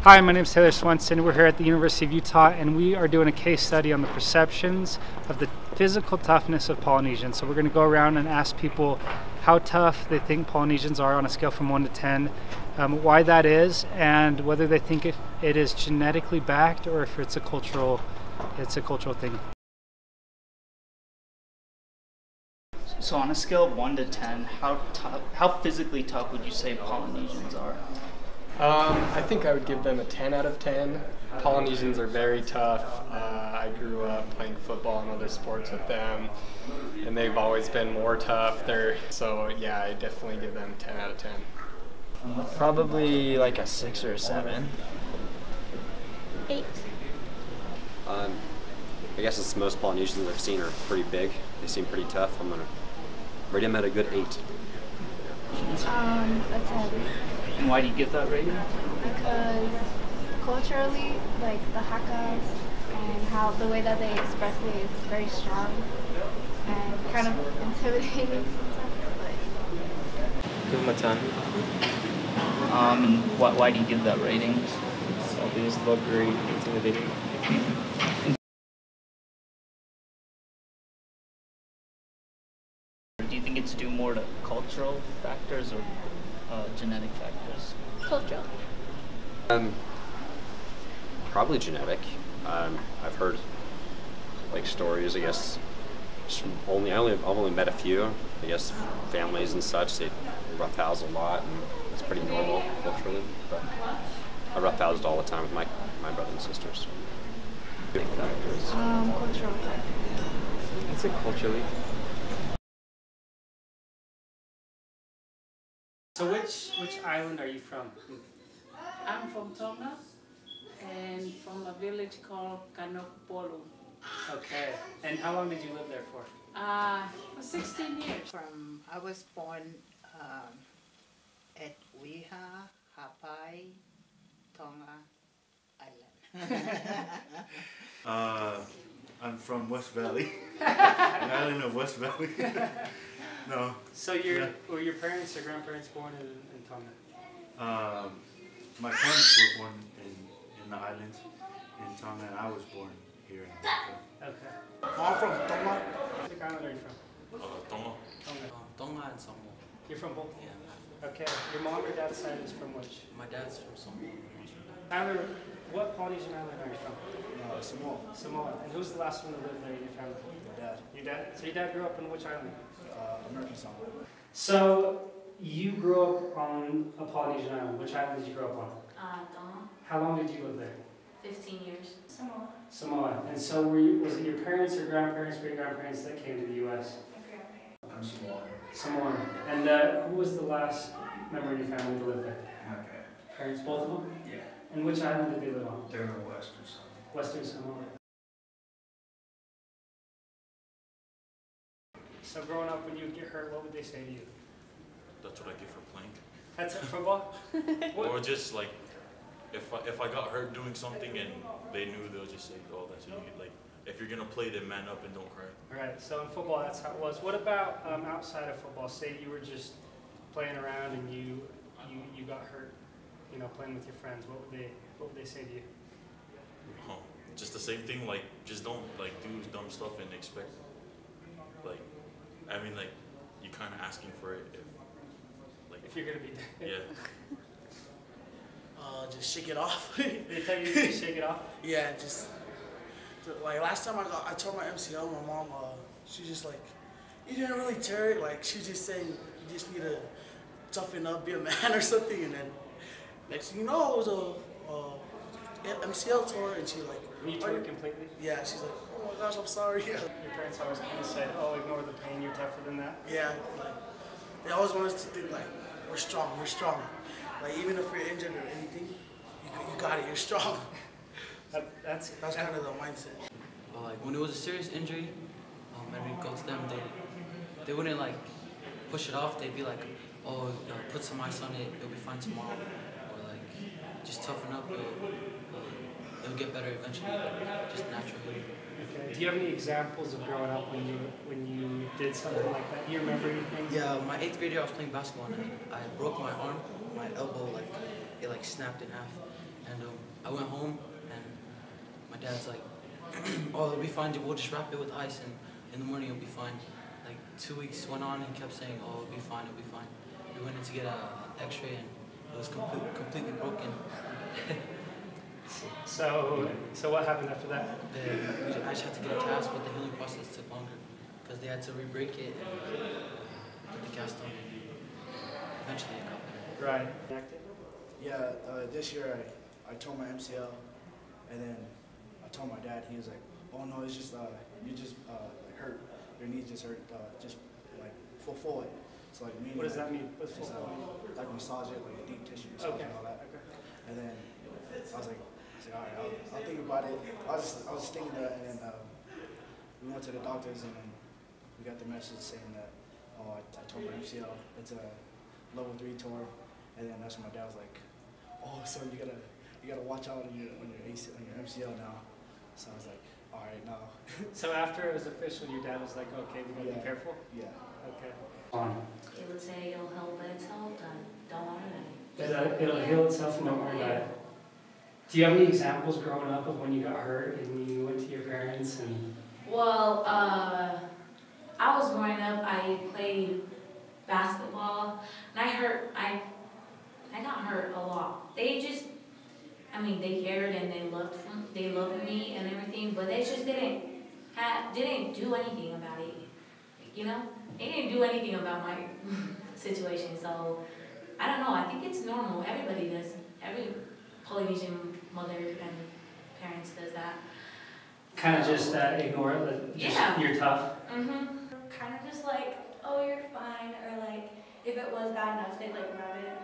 Hi, my name is Taylor Swenson. We're here at the University of Utah, and we are doing a case study on the perceptions of the physical toughness of Polynesians. So we're going to go around and ask people how tough they think Polynesians are on a scale from 1 to 10, why that is, and whether they think if it is genetically backed or if it's a cultural thing. So on a scale of 1 to 10, how physically tough would you say Polynesians are? I think I would give them a 10 out of 10. Polynesians are very tough. I grew up playing football and other sports with them, and they've always been more tough. So yeah, I definitely give them 10 out of 10. Probably like a 6 or a 7. 8. I guess it's most Polynesians I've seen are pretty big. They seem pretty tough. I'm gonna rate them at a good 8. A 10. And why do you give that rating? Because culturally, like the Hakas and how the way that they express it is very strong and kind of intimidating sometimes. Give them a 10. And why do you give that rating? So they just look very intimidating. Do you think it's due more to cultural factors or genetic factors? Cultural. Probably genetic. I've heard like stories. I guess I've only met a few. I guess families and such, they roughhouse a lot, and it's pretty normal culturally. But I roughhoused all the time with my brothers and sisters. Cultural factors. I'd say culturally. So which island are you from? I'm from Toughness and from a village called Kanokupolu. Okay. And how long did you live there for? For 16 years. I was born at Wiha, Hapai, Tonga Island. I'm from West Valley, the island of West Valley. No. So were your parents or grandparents born in Tonga? My parents were born in the islands in Tonga, and I was born here in America. Okay. I'm from Tonga. Which island are you from? Tonga. Tonga. And Samoa. You're from both? Yeah. Okay. Your mom or dad's side is from which? My dad's from Samoa. Tyler, what Polynesian island are you from? Samoa. Samoa. And who's the last one to live there in your family? My dad. Your dad? So your dad grew up in which island? American Samoa. So you grew up on a Polynesian island. Which island did you grow up on? Tonga. How long did you live there? 15 years. Samoa. Samoa. And so was it your parents or grandparents, great-grandparents that came to the U.S.? I'm Samoan. Samoan. And who was the last member of your family to live there? My dad. Parents, both of them? Yeah. And which island did they live on? They're in Western Samoa. Western Samoa. So growing up, when you would get hurt, what would they say to you? That's what I get for playing. That's it, football? Or just like, if I got hurt doing something and they knew, they'll just say, oh, that's what you get. Like, if you're gonna play, then man up and don't cry. Right. So in football, that's how it was. What about outside of football? Say you were just playing around and you got hurt, you know, playing with your friends. What would they say to you? Just the same thing. Like, just don't like do dumb stuff and expect. Like, I mean, like, you kind of asking for it if you're gonna be dead. Yeah. Just shake it off. They tell you to shake it off? Yeah, just like last time I tore my MCL, my mom, she just like, you didn't really tear it. Like, she just saying you just need to toughen up, be a man or something. And then next thing you know, it was a MCL tour, and she's like, you tore it completely? Yeah, she's like, oh my gosh, I'm sorry. Your parents always kind of said, oh, ignore the pain, you're tougher than that? Yeah, like, they always want us to think like, we're strong. Like, even if we're injured or anything, you got it, you're strong. That's kind of the mindset. Like, when it was a serious injury, and we go to them, they wouldn't like push it off. They'd be like, oh, put some ice on it, it'll be fine tomorrow. Or like, just toughen up, it'll get better eventually, just naturally. Okay. Do you have any examples of growing up when you did something like that? Do you remember anything? Yeah, my 8th grade year I was playing basketball and I broke my arm, my elbow, like it like snapped in half. And I went home, and my dad's like, "Oh, it'll be fine. We'll just wrap it with ice, and in the morning it'll be fine." Like 2 weeks went on, and kept saying, "Oh, it'll be fine. It'll be fine." We went in to get an X-ray, and it was completely broken. So what happened after that? I just had to get a cast, but the healing process took longer because they had to re-break it and put the cast on. Eventually, it got better. Right. Yeah, this year I tore my MCL, and then I told my dad. He was like, "Oh no, it's just you just like hurt. Your knee just hurt. Just like full forward." So like meaning. What does that like, mean? What's full forward? Like massage it, like deep tissue massage and all that. Okay. And then I was like, all right, I'll think about it. I was thinking that, and then we went to the doctors, and then we got the message saying that, oh, I tore my MCL. It's a level 3 tour, and then that's when my dad was like, oh, son, you gotta watch out on your MCL now. So I was like, all right, now. So after it was official, your dad was like, okay, we gotta be careful. Yeah. Okay. It would say it'll heal by itself, don't worry about it. It'll heal itself, and don't worry about it. Do you have any examples growing up of when you got hurt and you went to your parents and? Well, I was growing up. I played basketball, and I got hurt a lot. They just, they cared and they loved me and everything, but they just didn't do anything about it. You know, they didn't do anything about my situation. So I don't know. I think it's normal. Everybody does. Every Polynesian mother and parents does that. Kind of just ignore it, like just you're tough. Kind of just like, oh, you're fine, or like if it was bad enough, they'd like rub it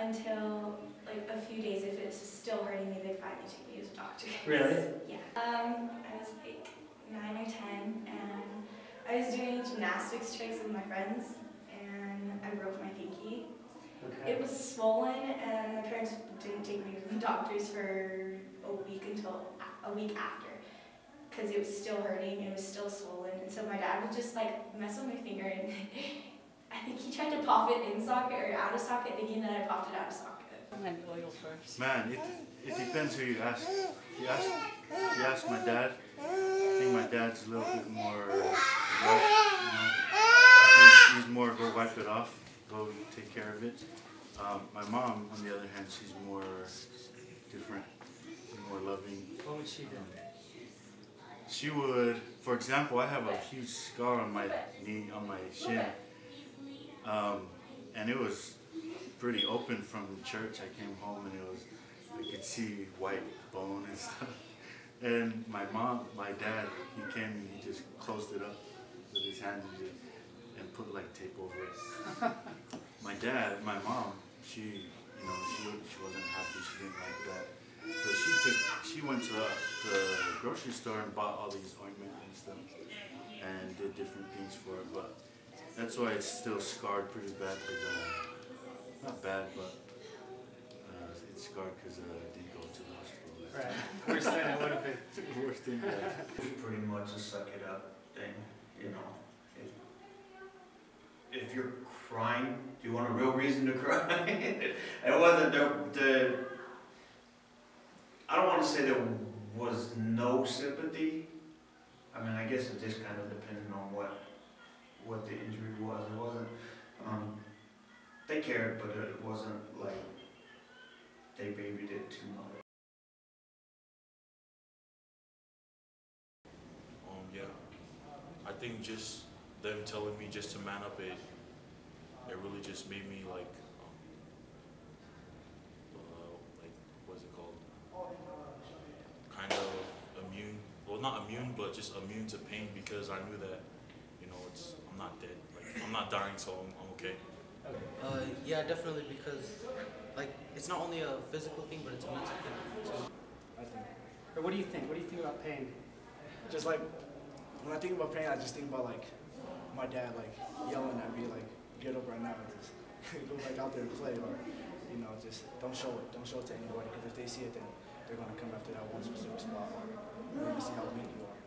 until like a few days. If it's still hurting me, they'd finally take me to the doctor. Really? Yeah. I was like 9 or 10, and I was doing gymnastics tricks with my friends, and I broke my pinky. Okay. It was swollen, and my parents didn't take me to the doctors for a week after, because it was still hurting, it was still swollen, and so my dad would just like mess with my finger, and I think he tried to pop it in socket or out of socket, thinking that I popped it out of socket. I'm gonna go first. Man, it depends who you ask. If you ask my dad, I think my dad's a little bit more rough, you know. He's more go wipe it off, go take care of it. My mom, on the other hand, she's more different, more loving. What would she do? She would, for example, I have a huge scar on my knee, on my shin, and it was pretty open from church. I came home and I could see white bone and stuff. And my dad, he came and he just closed it up with his hand and put like tape over it. My mom, she wasn't happy. She didn't like that. So she went to the grocery store and bought all these ointment and stuff and did different things for it. But that's why it's still scarred pretty bad. Not bad, but it's scarred because I didn't go to the hospital. Right. Worse than it would have been. Worse thing. It's pretty much a suck it up thing, you know. If you're crying, do you want a real reason to cry? It wasn't I don't want to say there was no sympathy. I mean, I guess it just kind of depended on what the injury was. It wasn't, they cared, but it wasn't like they babied it too much. Yeah, I think just them telling me just to man up, it really just made me like what's it called? Kind of immune. Well, not immune, but just immune to pain, because I knew that, you know, I'm not dead. Like, I'm not dying, so I'm okay. Yeah, definitely, because like it's not only a physical thing, but it's a mental thing too. I think. Or what do you think? What do you think about pain? Just like, when I think about pain, I just think about like my dad like yelling at me like, get up right now, just go back out there and play, or you know, just don't show it to anybody, because if they see it, then they're gonna come after that one specific spot, or maybe see how weak you are.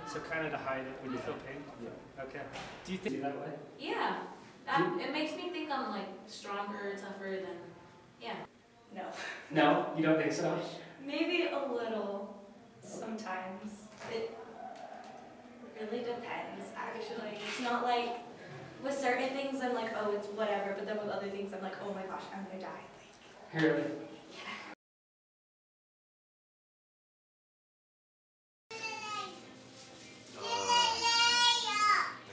So kind of to hide it when you feel pain. Yeah. Okay. Do you think that way? Yeah. It makes me think I'm like stronger, tougher than, yeah. No. No, you don't think so? Maybe a little, sometimes. It really depends, actually. It's not like, with certain things I'm like, oh, it's whatever, but then with other things I'm like, oh my gosh, I'm gonna die. Really? I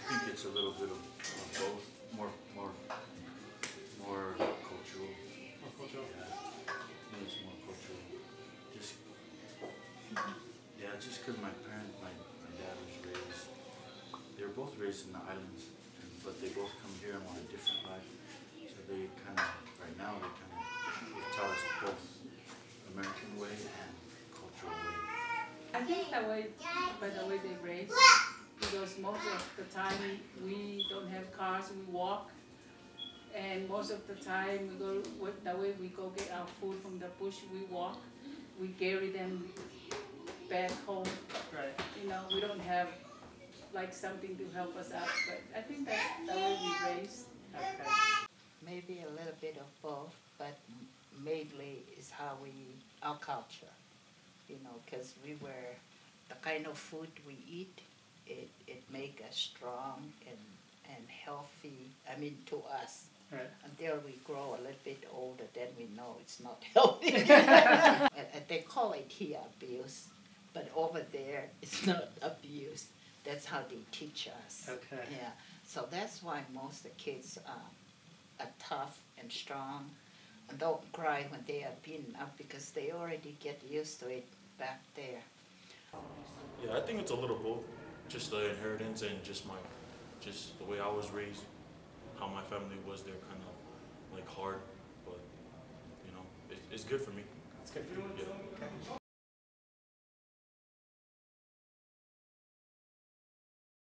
think it's a little bit of both, more cultural. More cultural. Yeah, I think it's more cultural. Just because my dad was raised. They were both raised in the islands, but they both come here and want a different life. So they kind of, right now, they taught us both American way and cultural way. I think by the way they raise, because most of the time we don't have cars, we walk, and most of the time we go the way we go get our food from the bush, we walk, we carry them back home. Right. You know, we don't have like something to help us out, but I think that's the way we raised. Okay. Maybe a little bit of both, but mainly is how our culture, you know, because the kind of food we eat, it make us strong and healthy, I mean to us. Right. Until we grow a little bit older, then we know it's not healthy. And they call it here abuse, but over there it's not abuse. That's how they teach us. Okay. Yeah. So that's why most of the kids are tough and strong and don't cry when they are beaten up because they already get used to it back there. Yeah, I think it's a little both. Just the inheritance and just the way I was raised, how my family was. They're kind of like hard, but you know, it's good for me. It's good for you. Yeah.